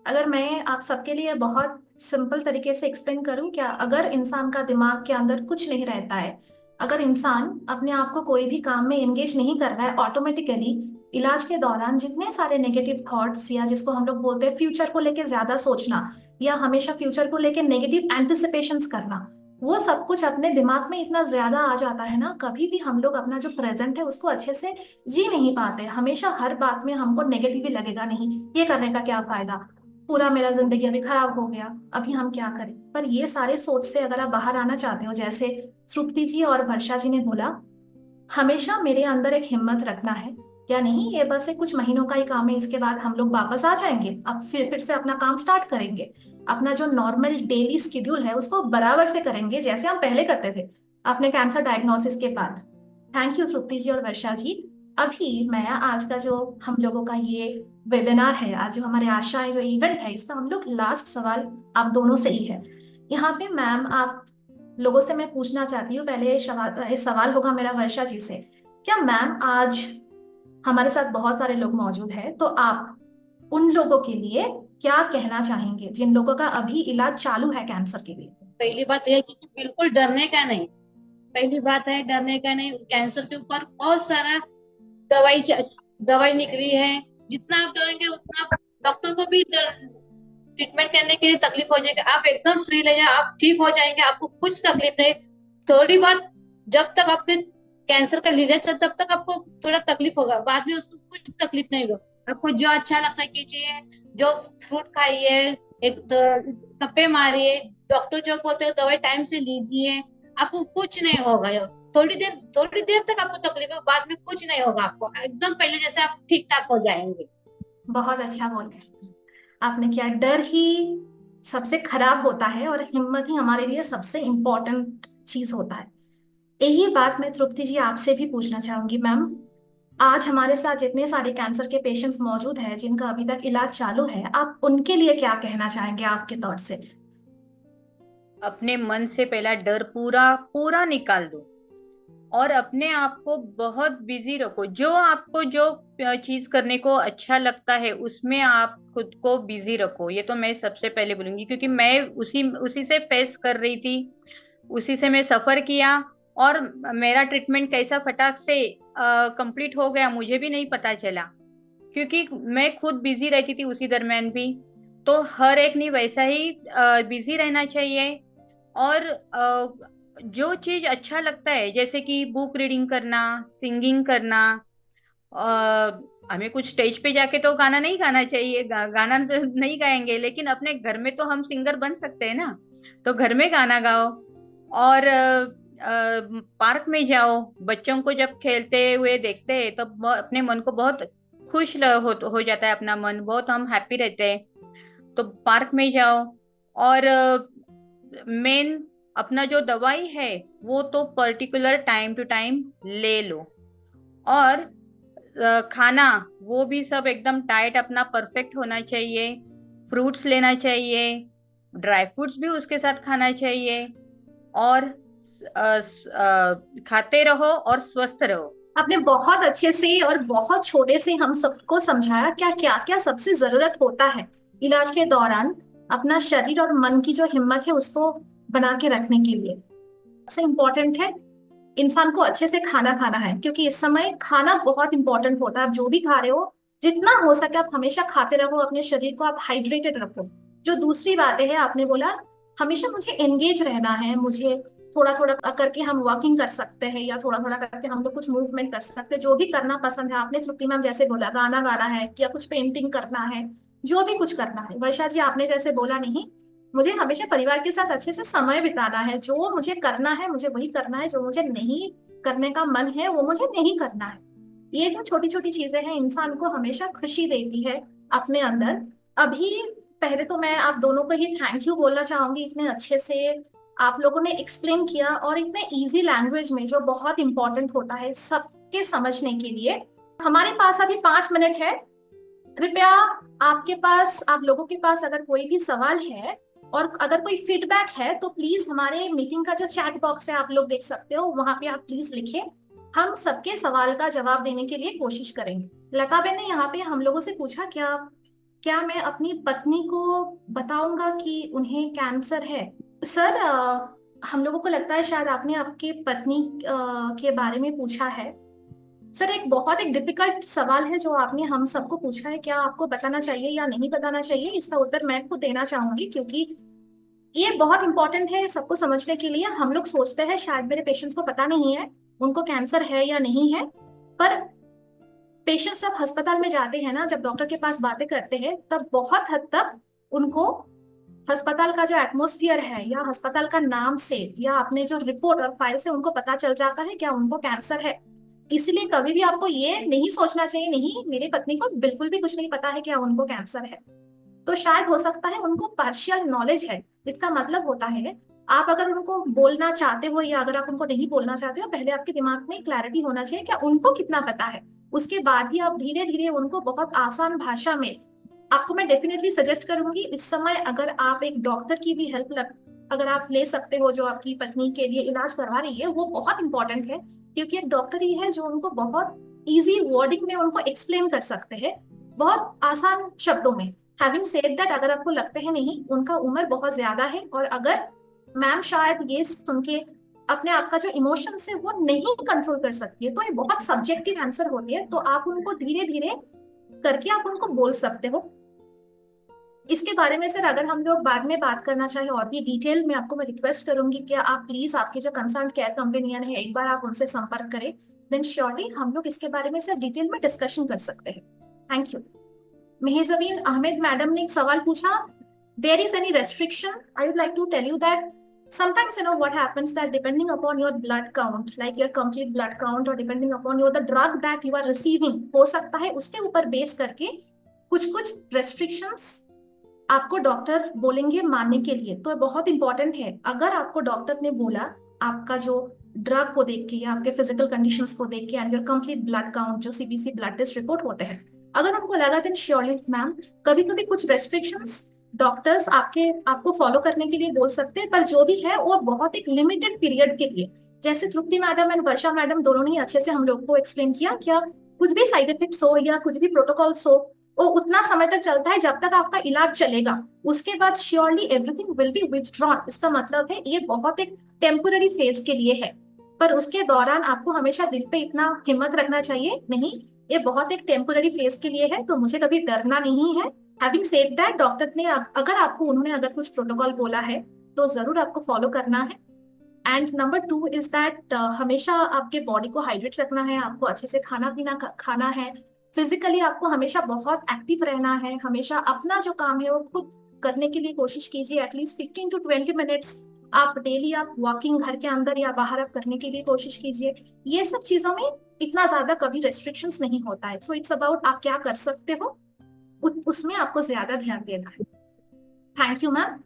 अगर मैं आप सबके लिए बहुत सिंपल तरीके से एक्सप्लेन करूं, क्या अगर इंसान का दिमाग के अंदर कुछ नहीं रहता है, अगर इंसान अपने आप को कोई भी काम में एंगेज नहीं कर रहा है, ऑटोमेटिकली इलाज के दौरान जितने सारे नेगेटिव थॉट्स या जिसको हम लोग बोलते हैं फ्यूचर को लेके ज्यादा सोचना या हमेशा फ्यूचर को लेके नेगेटिव एंटिसिपेशंस करना, वो सब कुछ अपने दिमाग में इतना ज्यादा आ जाता है ना, कभी भी हम लोग अपना जो प्रेजेंट है उसको अच्छे से जी नहीं पाते। हमेशा हर बात में हमको नेगेटिव ही लगेगा, नहीं ये करने का क्या फायदा, पूरा मेरा जिंदगी अभी खराब हो गया, अभी हम क्या करें। पर ये सारे सोच से अगर आप बाहर आना चाहते हो, जैसे श्रुति जी और वर्षा जी ने बोला, हमेशा मेरे अंदर एक हिम्मत रखना है, या नहीं ये बस एक कुछ महीनों का ही काम है, इसके बाद हम लोग वापस आ जाएंगे, अब फिर से अपना काम स्टार्ट करेंगे, अपना जो नॉर्मल डेली शेड्यूल है उसको बराबर से करेंगे जैसे हम पहले करते थे अपने कैंसर डायग्नोसिस के बाद। थैंक यू तृप्ति जी और वर्षा जी। अभी मैं आज का जो हम लोगों का ये वेबिनार है, आज जो हमारे आशाएं जो इवेंट है, इसका हम लोग लास्ट सवाल आप दोनों से ही है। यहाँ पे मैम आप लोगों से मैं पूछना चाहती हूँ, पहले ये सवाल होगा मेरा वर्षा जी से। क्या मैम आज हमारे साथ बहुत सारे लोग मौजूद हैं, तो आप उन लोगों के लिए क्या कहना चाहेंगे जिन लोगों का अभी इलाज चालू है कैंसर के लिए? पहली बात यह है कि बिल्कुल डरने का नहीं। पहली बात है डरने का नहीं। कैंसर के ऊपर बहुत सारा दवाई दवाई निकली है। जितना आप डरेंगे उतना डॉक्टर को भी ट्रीटमेंट करने के लिए तकलीफ हो जाएगी। आप एकदम फ्री रहिए, आप ठीक हो जाएंगे, आपको कुछ तकलीफ नहीं। थोड़ी बात, जब तक आपके कैंसर का लीवर चल तब तक आपको थोड़ा तकलीफ होगा, बाद में उसको कुछ तकलीफ नहीं होगा। आपको जो अच्छा लगता है कीजिए, जो फ्रूट खाइए, एक गप्पे मारिए, डॉक्टर जो बोलते हैं दवाई टाइम से लीजिए, आपको कुछ नहीं होगा। थोड़ी देर तक आपको तकलीफ है, बाद में कुछ नहीं होगा, आपको एकदम पहले जैसे आप ठीक ठाक हो जाएंगे। बहुत अच्छा बोले आपने, क्या डर ही सबसे खराब होता है और हिम्मत ही हमारे लिए सबसे इम्पोर्टेंट चीज होता है। यही बात मैं तृप्ति जी आपसे भी पूछना चाहूंगी मैम। आज हमारे साथ जितने सारे कैंसर के पेशेंट्स मौजूद हैं जिनका अभी तक इलाज चालू है, आप उनके लिए क्या कहना चाहेंगे आपके तौर से? अपने मन से पहला डर पूरा पूरा निकाल दो और अपने आप को बहुत बिजी रखो। जो आपको जो चीज करने को अच्छा लगता है उसमें आप खुद को बिजी रखो। ये तो मैं सबसे पहले बोलूंगी, क्योंकि मैं उसी उसी से फेस कर रही थी, उसी से मैं सफर किया। और मेरा ट्रीटमेंट कैसा फटाक से कंप्लीट हो गया मुझे भी नहीं पता चला, क्योंकि मैं खुद बिजी रहती थी उसी दरमियान भी। तो हर एक ने वैसा ही बिजी रहना चाहिए। और जो चीज अच्छा लगता है, जैसे कि बुक रीडिंग करना, सिंगिंग करना। हमें कुछ स्टेज पे जाके तो गाना नहीं गाना चाहिए, गाना तो नहीं गाएंगे, लेकिन अपने घर में तो हम सिंगर बन सकते हैं ना। तो घर में गाना गाओ। और पार्क में जाओ, बच्चों को जब खेलते हुए देखते हैं तो अपने मन को बहुत खुश हो जाता है, अपना मन बहुत हम हैप्पी रहते हैं। तो पार्क में जाओ। और मेन अपना जो दवाई है वो तो पर्टिकुलर टाइम टू टाइम ले लो। और खाना वो भी सब एकदम डाइट अपना परफेक्ट होना चाहिए। फ्रूट्स लेना चाहिए, ड्राई फ्रूट्स भी उसके साथ खाना चाहिए। और खाते रहो और स्वस्थ रहो। आपने बहुत अच्छे से और बहुत छोटे से हम सबको समझाया क्या क्या क्या सबसे जरूरत होता है इलाज के दौरान अपना शरीर और मन की जो हिम्मत है उसको बना के रखने के लिए। सबसे इम्पोर्टेंट है इंसान को अच्छे से खाना खाना है, क्योंकि इस समय खाना बहुत इंपॉर्टेंट होता है। आप जो भी खा रहे हो जितना हो सके आप हमेशा खाते रहो, अपने शरीर को आप हाइड्रेटेड रखो। जो दूसरी बातें हैं आपने बोला हमेशा मुझे एंगेज रहना है, मुझे थोड़ा थोड़ा करके हम वॉकिंग कर सकते हैं या थोड़ा थोड़ा करके हम लोग कुछ मूवमेंट कर सकते हैं, जो भी करना पसंद है। आपने श्रुति मैम जैसे बोला गाना गाना है या कुछ पेंटिंग करना है, जो भी कुछ करना है। वर्षा जी आपने जैसे बोला नहीं मुझे हमेशा परिवार के साथ अच्छे से समय बिताना है, जो मुझे करना है मुझे वही करना है, जो मुझे नहीं करने का मन है वो मुझे नहीं करना है। ये जो छोटी छोटी चीजें हैं इंसान को हमेशा खुशी देती है अपने अंदर। अभी पहले तो मैं आप दोनों को ही थैंक यू बोलना चाहूंगी, इतने अच्छे से आप लोगों ने एक्सप्लेन किया और इतने इजी लैंग्वेज में, जो बहुत इंपॉर्टेंट होता है सबके समझने के लिए। हमारे पास अभी 5 मिनट है। कृपया आपके पास आप लोगों के पास अगर कोई भी सवाल है और अगर कोई फीडबैक है तो प्लीज हमारे मीटिंग का जो चैट बॉक्स है आप लोग देख सकते हो, वहां पे आप प्लीज लिखें। हम सबके सवाल का जवाब देने के लिए कोशिश करेंगे। लता बेन ने यहाँ पे हम लोगों से पूछा क्या क्या मैं अपनी पत्नी को बताऊंगा कि उन्हें कैंसर है। सर हम लोगों को लगता है शायद आपने आपके पत्नी के बारे में पूछा है। सर एक डिफिकल्ट सवाल है जो आपने हम सबको पूछा है, क्या आपको बताना चाहिए या नहीं बताना चाहिए। इसका उत्तर मैं खुद देना चाहूंगी क्योंकि ये बहुत इंपॉर्टेंट है सबको समझने के लिए। हम लोग सोचते हैं शायद मेरे पेशेंट्स को पता नहीं है उनको कैंसर है या नहीं है, पर पेशेंट्स जब अस्पताल में जाते हैं ना, जब डॉक्टर के पास बातें करते हैं तब बहुत हद तक उनको अस्पताल का जो एटमोस्फियर है या अस्पताल का नाम से या अपने जो रिपोर्ट और फाइल से उनको पता चल जाता है क्या उनको कैंसर है। इसलिए कभी भी आपको ये नहीं सोचना चाहिए नहीं मेरी पत्नी को बिल्कुल भी कुछ नहीं पता है क्या उनको कैंसर है। तो शायद हो सकता है उनको पार्शियल नॉलेज है। इसका मतलब होता है आप अगर उनको बोलना चाहते हो या अगर आप उनको नहीं बोलना चाहते हो, पहले आपके दिमाग में क्लैरिटी होना चाहिए क्या उनको कितना पता है। उसके बाद ही आप धीरे धीरे उनको बहुत आसान भाषा में, आपको मैं डेफिनेटली सजेस्ट करूंगी इस समय अगर आप एक डॉक्टर की भी हेल्प अगर आप ले सकते हो जो आपकी पत्नी के लिए इलाज करवा रही है, वो बहुत इंपॉर्टेंट है क्योंकि एक डॉक्टर ही है जो उनको बहुत इजी वर्डिंग में उनको एक्सप्लेन कर सकते हैं, बहुत आसान शब्दों में। हैविंग सेड दैट अगर आपको लगते हैं नहीं उनका उम्र बहुत ज्यादा है और अगर मैम शायद ये सुन के अपने आप का जो इमोशंस है वो नहीं कंट्रोल कर सकती है, तो ये बहुत सब्जेक्टिव आंसर होती है, तो आप उनको धीरे धीरे करके आप उनको बोल सकते हो। इसके बारे में सर अगर हम लोग बाद में बात करना चाहे और भी डिटेल में, आपको मैं रिक्वेस्ट करूंगी कि आप प्लीज आपके जो कंसर्न केयर कंपेनियन है एक बार आप उनसे संपर्क करें, देन श्योरली हम लोग इसके बारे में सर डिटेल में डिस्कशन कर सकते हैं। Thank you. Mehjabeen Ahmed madam ने एक सवाल पूछा, there is any restriction. I would like to tell you that sometimes you know what happens that depending upon your blood count, like your complete blood count or depending upon your the drug that you are receiving, हो सकता है उसके ऊपर base करके कुछ कुछ restrictions आपको doctor बोलेंगे मानने के लिए। तो बहुत इंपॉर्टेंट है अगर आपको डॉक्टर ने बोला आपका जो ड्रग को देख के या आपके फिजिकल कंडीशंस को देख के and your complete blood count जो सीबीसी ब्लड टेस्ट रिपोर्ट होते हैं, अगर उनको लगा देन श्योरली मैम कभी कभी कुछ रेस्ट्रिक्शंस डॉक्टर्स आपको फॉलो करने के लिए बोल सकते हैं, पर जो भी है वो बहुत एक लिमिटेड पीरियड के लिए। जैसे तृप्ति मैडम एंड वर्षा मैडम दोनों ने अच्छे से हम लोग को एक्सप्लेन किया, क्या कुछ भी साइड इफेक्ट्स हो या कुछ भी प्रोटोकॉल्स हो वो उतना समय तक चलता है जब तक आपका इलाज चलेगा, उसके बाद surely everything will be withdrawn. इसका मतलब है ये बहुत एक टेम्पोररी फेज के लिए है, पर उसके दौरान आपको हमेशा दिल पे इतना हिम्मत रखना चाहिए नहीं ये बहुत एक टेम्पोररी फेज के लिए है, तो मुझे कभी डरना नहीं है। हैविंग सेड दैट डॉक्टर ने अगर आपको उन्होंने अगर कुछ प्रोटोकॉल बोला है तो जरूर आपको फॉलो करना है। एंड नंबर 2 इज दैट हमेशा आपके बॉडी को हाइड्रेट रखना है, आपको अच्छे से खाना पीना खाना है, फिजिकली आपको हमेशा बहुत एक्टिव रहना है, हमेशा अपना जो काम है वो खुद करने के लिए कोशिश कीजिए। एटलीस्ट 15 to 20 मिनट्स आप डेली आप वॉकिंग घर के अंदर या बाहर आप करने के लिए कोशिश कीजिए। ये सब चीजों में इतना ज्यादा कभी रेस्ट्रिक्शंस नहीं होता है। सो इट्स अबाउट आप क्या कर सकते हो, उसमें आपको ज्यादा ध्यान देना है। Thank you ma'am.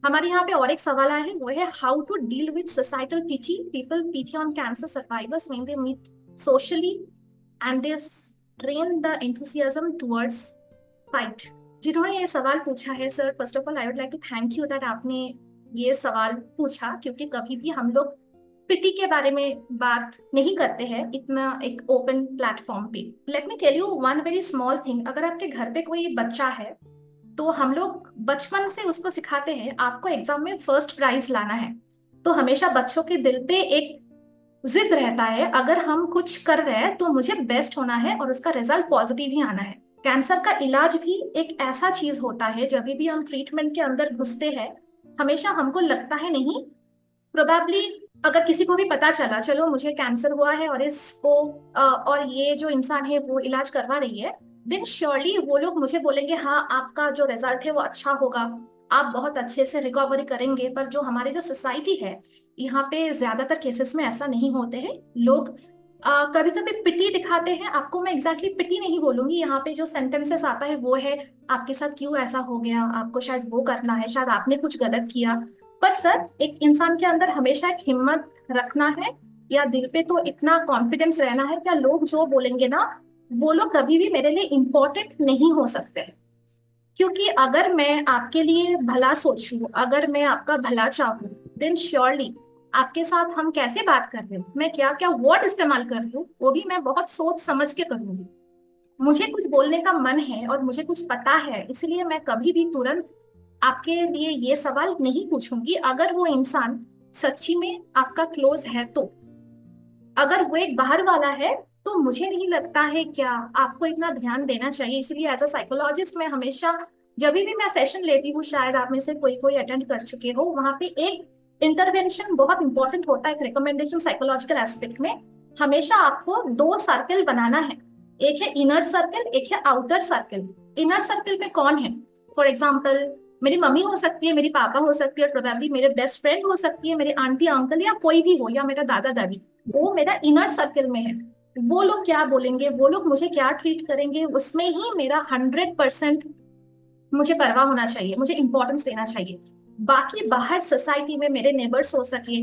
हमारे यहाँ पे और एक सवाल आया है, वो है how to deal with societal pity, people pity on cancer survivors when they meet socially and they train the enthusiasm towards fight. जिन्होंने ये सवाल पूछा है, sir first of all I would like to thank you that आपने ये सवाल पूछा, क्योंकि कभी भी हम लोग पिटी के बारे में बात नहीं करते हैं इतना एक ओपन प्लेटफॉर्म पे। Let me tell you one very small thing. अगर आपके घर पे कोई बच्चा है तो हम लोग बचपन से उसको सिखाते हैं आपको एग्जाम में फर्स्ट प्राइज लाना है। तो हमेशा बच्चों के दिल पे एक जिद रहता है, अगर हम कुछ कर रहे हैं तो मुझे बेस्ट होना है और उसका रिजल्ट पॉजिटिव ही आना है। कैंसर का इलाज भी एक ऐसा चीज होता है, जब भी हम ट्रीटमेंट के अंदर घुसते हैं हमेशा हमको लगता है नहीं, प्रोबेबली अगर किसी को भी पता चला चलो मुझे कैंसर हुआ है और इसको और ये जो इंसान है वो इलाज करवा रही है, देन श्योरली वो लोग मुझे बोलेंगे हाँ आपका जो रिजल्ट है वो अच्छा होगा, आप बहुत अच्छे से रिकवरी करेंगे। पर जो हमारी जो सोसाइटी है यहाँ पे ज्यादातर केसेस में ऐसा नहीं होते हैं। लोग कभी कभी पिटी दिखाते हैं आपको। मैं एग्जैक्टली पिटी नहीं बोलूंगी, यहाँ पे जो सेंटेंसेस आता है वो है आपके साथ क्यों ऐसा हो गया, आपको शायद वो करना है, शायद आपने कुछ गलत किया। पर सर एक इंसान के अंदर हमेशा एक हिम्मत रखना है या दिल पे तो इतना कॉन्फिडेंस रहना है क्या लोग जो बोलेंगे ना वो लोग कभी भी मेरे लिए इम्पोर्टेंट नहीं हो सकते। क्योंकि अगर मैं आपके लिए भला सोचूं, अगर मैं आपका भला चाहूं, देन श्योरली आपके साथ हम कैसे बात कर रहे हैं, मैं क्या क्या वर्ड इस्तेमाल कर रही हूँ वो भी मैं बहुत सोच समझ के करूंगी। मुझे कुछ बोलने का मन है और मुझे कुछ पता है, इसलिए मैं कभी भी तुरंत आपके लिए ये सवाल नहीं पूछूंगी। अगर वो इंसान सच्ची में आपका क्लोज है तो, अगर वो एक बाहर वाला है तो मुझे नहीं लगता है क्या आपको इतना ध्यान देना चाहिए। इसलिए एज अ साइकोलॉजिस्ट मैं हमेशा जब भी मैं सेशन लेती हूँ, शायद आप में से कोई कोई अटेंड कर चुके हो, वहां पे एक इंटरवेंशन बहुत इंपॉर्टेंट होता है, एक रिकमेंडेशन साइकोलॉजिकल एस्पेक्ट में हमेशा आपको दो सर्कल बनाना है। एक है इनर सर्कल, एक है आउटर सर्कल। इनर सर्कल में कौन है, फॉर एग्जाम्पल मेरी मम्मी हो सकती है, मेरी पापा हो सकती है, प्रोबेबली मेरे बेस्ट फ्रेंड हो सकती है, मेरे आंटी अंकल या कोई भी हो, या मेरा दादा दादी, वो मेरा इनर सर्कल में है। वो लोग क्या बोलेंगे, वो लोग मुझे क्या ट्रीट करेंगे, उसमें ही मेरा 100% मुझे परवाह होना चाहिए, मुझे इंपॉर्टेंस देना चाहिए। बाकी बाहर सोसाइटी में मेरे नेबर्स हो सके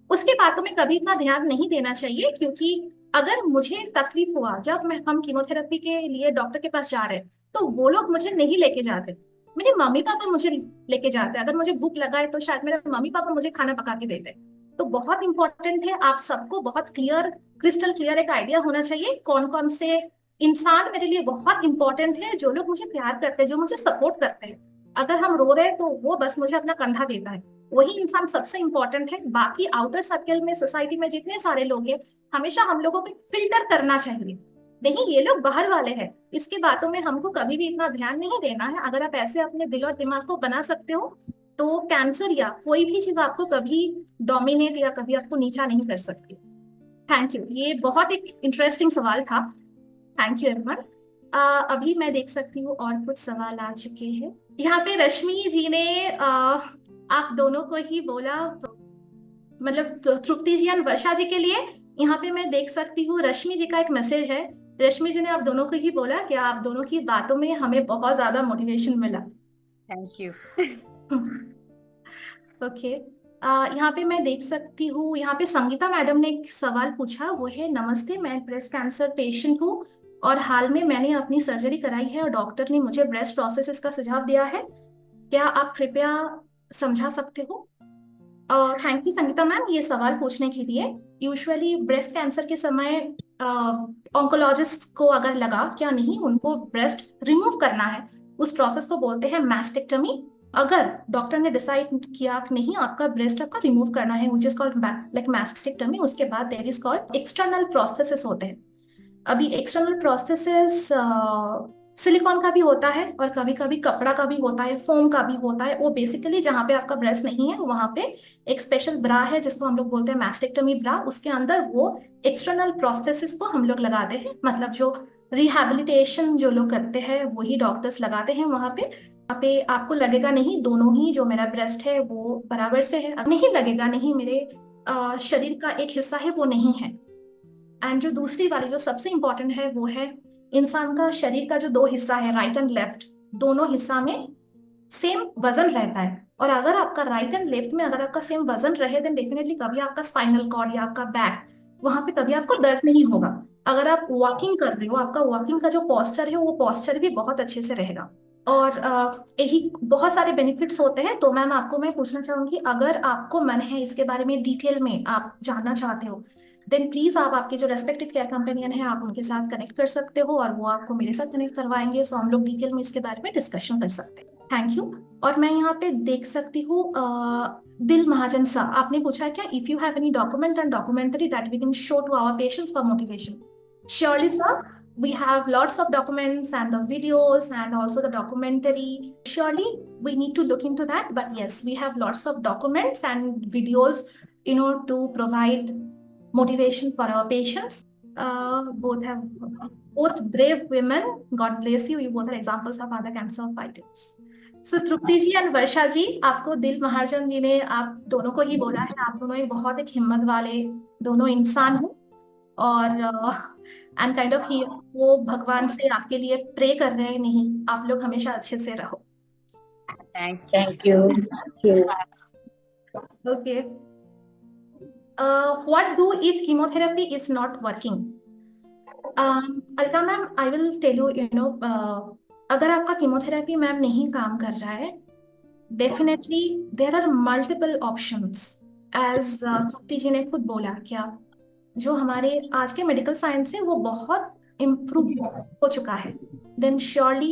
उसके बातों में कभी इतना ध्यान नहीं देना चाहिए। क्योंकि अगर मुझे तकलीफ हुआ जब हम कीमोथेरेपी के लिए डॉक्टर के पास जा रहे हैं तो वो लोग मुझे नहीं लेके जाते, मेरे मम्मी पापा मुझे लेके जाते हैं। अगर मुझे भूख लगा है तो शायद मेरे मम्मी पापा मुझे खाना पका के देते हैं। तो बहुत इंपॉर्टेंट है आप सबको बहुत क्लियर, क्रिस्टल क्लियर एक आइडिया होना चाहिए कौन कौन से इंसान मेरे लिए बहुत इंपॉर्टेंट है, जो लोग मुझे प्यार करते हैं, जो मुझे सपोर्ट करते हैं। अगर हम रो रहे हैं तो वो बस मुझे अपना कंधा देता है, वही इंसान सबसे इंपॉर्टेंट है। बाकी आउटर सर्कल में सोसाइटी में जितने सारे लोग हैं हमेशा हम लोगों को फिल्टर करना चाहिए, नहीं ये लोग बाहर वाले हैं, इसके बातों में हमको कभी भी इतना ध्यान नहीं देना है। अगर आप ऐसे अपने दिल और दिमाग को बना सकते हो तो कैंसर या कोई भी चीज आपको कभी डोमिनेट या कभी आपको नीचा नहीं कर सकती। थैंक यू, ये बहुत एक इंटरेस्टिंग सवाल था। Thank you everyone. अभी मैं देख सकती हूँ और कुछ सवाल आ चुके हैं। यहाँ पे रश्मि जी ने आप दोनों को ही बोला, मतलब तृप्ति जी और वर्षा जी के लिए यहाँ पे मैं देख सकती हूँ रश्मि जी का एक मैसेज है। रश्मि जी ने आप दोनों को ही बोला कि आप दोनों की बातों में हमें बहुत ज्यादा मोटिवेशन मिला। Thank you. ओके, यहाँ पे मैं देख सकती हूँ, यहाँ पे संगीता मैडम ने एक सवाल पूछा, वो है नमस्ते, मैं ब्रेस्ट कैंसर पेशेंट हूँ और हाल में मैंने अपनी सर्जरी कराई है और डॉक्टर ने मुझे ब्रेस्ट प्रोसेस का सुझाव दिया है, क्या आप कृपया समझा सकते हो। थैंक यू संगीता मैम ये सवाल पूछने के लिए। यूजुअली ब्रेस्ट कैंसर के समय ऑन्कोलॉजिस्ट को अगर लगा क्या नहीं उनको ब्रेस्ट रिमूव करना है, उस प्रोसेस को बोलते हैं मैस्टेक्टमी। अगर डॉक्टर ने डिसाइड किया कि नहीं आपका ब्रेस्ट आपका रिमूव करना है, which is called like mastectomy, उसके बाद there is called external prosthesis होते हैं। अभी एक्सटर्नल प्रोस्थेसिस सिलिकॉन का भी होता है और कभी कभी कपड़ा का भी होता है, फोम का भी होता है। वो बेसिकली जहाँ पे आपका ब्रेस्ट नहीं है वहां पे एक स्पेशल ब्रा है जिसको हम लोग बोलते हैं मैस्टेक्टमी ब्रा, उसके अंदर वो एक्सटर्नल प्रोस्थेसिस को हम लोग लगाते हैं। मतलब जो रिहैबिलिटेशन जो लोग करते हैं वही डॉक्टर्स लगाते हैं वहां पे। यहाँ पे आपको लगेगा नहीं दोनों ही जो मेरा ब्रेस्ट है वो बराबर से है, नहीं लगेगा नहीं मेरे शरीर का एक हिस्सा है वो नहीं है। एंड जो दूसरी वाली जो सबसे इंपॉर्टेंट है वो है इंसान का शरीर का जो दो हिस्सा है राइट एंड लेफ्ट, दोनों हिस्सा में सेम वजन रहता है। और अगर आपका राइट एंड लेफ्ट में अगर आपका सेम वजन रहे देन डेफिनेटली कभी आपका स्पाइनल कॉर्ड या आपका बैक वहां पे कभी आपको दर्द नहीं होगा। अगर आप वॉकिंग कर रहे हो आपका वॉकिंग का जो पोस्चर है वो पोस्चर भी बहुत अच्छे से रहेगा। और यही बहुत सारे बेनिफिट्स होते हैं। तो मैम आपको मैं पूछना चाहूंगी अगर आपको मन है इसके बारे में डिटेल में आप जानना चाहते हो देन प्लीज आप आपके जो रेस्पेक्टिव केयर कंपेनियन है आप उनके साथ कनेक्ट कर सकते हो और वो आपको मेरे साथ कनेक्ट करवाएंगे, सो हम लोग डिटेल में इसके बारे में डिस्कशन कर सकते हैं। Thank you. और मैं यहाँ पे देख सकती हूँ दिल महाजन सा आपने पूछा है क्या if you have any document and documentary that we can show to our patients for motivation. Surely, sir, we have lots of documents and the videos and also the documentary. Surely, we need to look into that. But yes, we have lots of documents and videos, to provide motivation for our patients. Both brave women. God bless you. You both are examples of other cancer fighters. So, Trupti ji and Varsha ji, आपको दिल महाजन जी ने आप दोनों को ही बोला है। आप दोनों ही बहुत एक हिम्मत वाले दोनों इंसान हो और एंड काइंड ऑफ ही वो भगवान से आपके लिए प्रे कर रहे हैं। नहीं, आप लोग हमेशा अच्छे से रहो। Thank you. Okay, what do if chemotherapy is not working? Alka ma'am I will tell you, अगर आपका कीमोथेरेपी मैम नहीं काम कर रहा है definitely there are multiple options. As Tripti ji ने खुद बोला क्या जो हमारे आज के मेडिकल साइंस है वो बहुत इम्प्रूव हो चुका है। Then surely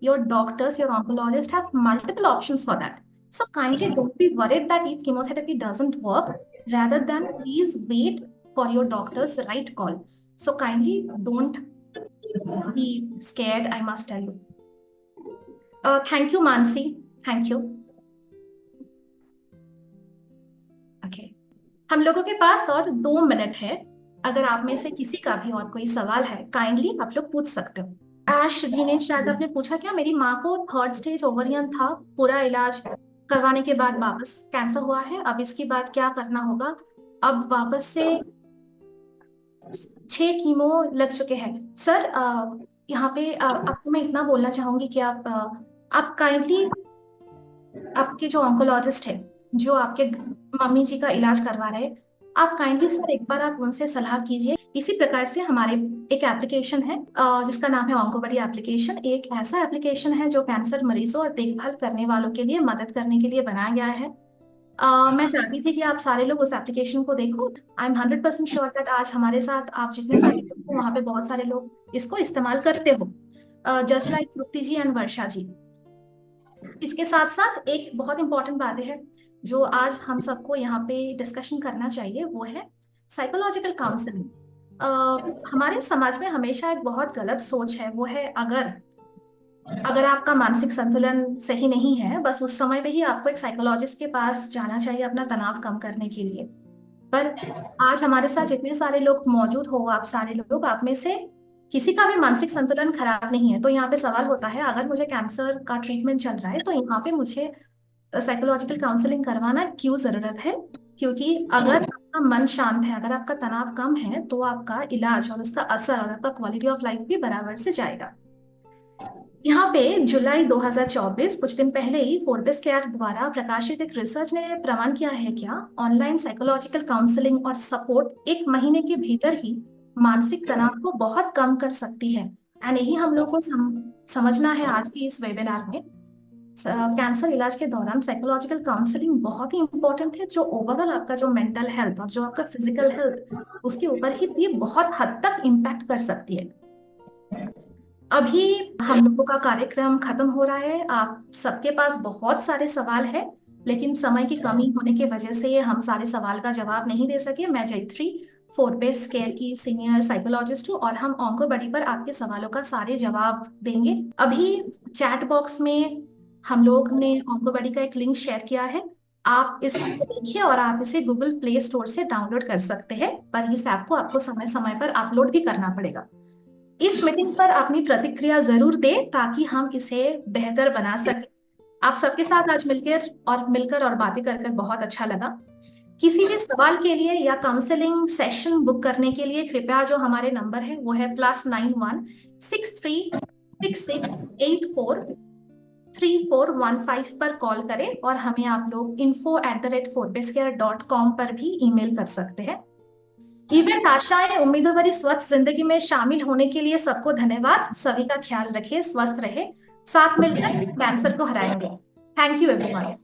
your doctors your oncologist have multiple options for that. So kindly don't be worried that if chemotherapy doesn't work, rather than please wait for your doctor's right call. So kindly don't be scared, I must tell you. Thank you Mansi, thank you. Okay, हम लोगों के पास और 2 minute है। अगर आप में से किसी का भी और कोई सवाल है काइंडली आप लोग पूछ सकते हो। ऐश जी ने शायद आपने पूछा क्या मेरी माँ को 3rd स्टेज ओवरियन था, पूरा इलाज करवाने के बाद वापस कैंसर हुआ है, अब इसके बाद क्या करना होगा? अब वापस से 6 कीमो लग चुके हैं। सर यहाँ पे आपको मैं इतना बोलना चाहूंगी कि आप काइंडली आपके जो ऑन्कोलॉजिस्ट है जो आपके मम्मी जी का इलाज करवा रहे हैं आप काइंडली सर एक बार आप उनसे सलाह कीजिए। इसी प्रकार से हमारे एक एप्लीकेशन है जिसका नाम है ऑन्कोबडी एप्लीकेशन। एक ऐसा एप्लीकेशन है जो कैंसर मरीजों और देखभाल करने वालों के लिए मदद करने के लिए बनाया गया है। मैं चाहती थी कि आप सारे लोग उस एप्लीकेशन को देखो। आई एम 100% श्योर दैट आज हमारे साथ आप जितने सारे लोग हो वहाँ पे बहुत सारे लोग इसको इस्तेमाल करते हो, just like Tripti ji and Varsha ji. इसके साथ साथ एक बहुत इंपॉर्टेंट बात है जो आज हम सबको यहाँ पे डिस्कशन करना चाहिए, वो है साइकोलॉजिकल काउंसलिंग। हमारे समाज में हमेशा एक बहुत गलत सोच है, वो है अगर आपका मानसिक संतुलन सही नहीं है बस उस समय पे ही आपको एक साइकोलॉजिस्ट के पास जाना चाहिए अपना तनाव कम करने के लिए। पर आज हमारे साथ जितने सारे लोग मौजूद हो, आप सारे लोग आप में से किसी का भी मानसिक संतुलन खराब नहीं है। तो यहाँ पे सवाल होता है अगर मुझे कैंसर का ट्रीटमेंट चल रहा है तो यहाँ पे मुझे साइकोलॉजिकल काउंसलिंग करवाना क्यों जरूरत है? क्योंकि अगर आपका मन शांत है, अगर आपका तनाव कम है तो आपका इलाज और उसका असर और आपका क्वालिटी ऑफ लाइफ भी बराबर से जाएगा। यहाँ पे जुलाई 2024 कुछ दिन पहले ही फोर्ब्स केयर द्वारा प्रकाशित एक रिसर्च ने प्रमाण किया है क्या ऑनलाइन साइकोलॉजिकल काउंसलिंग और सपोर्ट 1 महीने के भीतर ही मानसिक तनाव को बहुत कम कर सकती है। एंड यही हम लोग को समझना है आज की इस वेबिनार में। कैंसर इलाज के दौरान साइकोलॉजिकल काउंसलिंग बहुत ही इंपॉर्टेंट है, जो ओवरऑल आपका जो मेंटल हेल्थ और जो आपका फिजिकल हेल्थ उसके ऊपर ही ये बहुत हद तक इम्पैक्ट कर सकती है। अभी हम लोगों का कार्यक्रम खत्म हो रहा है। आप सबके पास बहुत सारे सवाल है लेकिन समय की कमी होने की वजह से हम सारे सवाल का जवाब नहीं दे सके। मैं जयत्री फोर्ब्स केयर की सीनियर साइकोलॉजिस्ट हूँ और हम ऑन्कोबडी पर आपके सवालों का सारे जवाब देंगे। अभी चैट बॉक्स में हम लोग ने ऑन्कोबडी का एक लिंक शेयर किया है, आप इसको देखिए और आप इसे गूगल प्ले स्टोर से डाउनलोड कर सकते हैं। पर इस ऐप को आपको समय समय पर अपलोड भी करना पड़ेगा। इस मीटिंग पर अपनी प्रतिक्रिया जरूर दें ताकि हम इसे बेहतर बना सकें। आप सबके साथ आज मिलकर और बातें कर बहुत अच्छा लगा। किसी भी सवाल के लिए या काउंसलिंग सेशन बुक करने के लिए कृपया जो हमारे नंबर है वो है +916366843415 पर कॉल करें, और हमें आप लोग info@forbescare.com पर भी ईमेल कर सकते हैं। इवेंट आशाएं उम्मीदों भरी स्वस्थ जिंदगी में शामिल होने के लिए सबको धन्यवाद। सभी का ख्याल रखिए, स्वस्थ रहे, साथ मिलकर कैंसर को हराएंगे। Thank you everyone.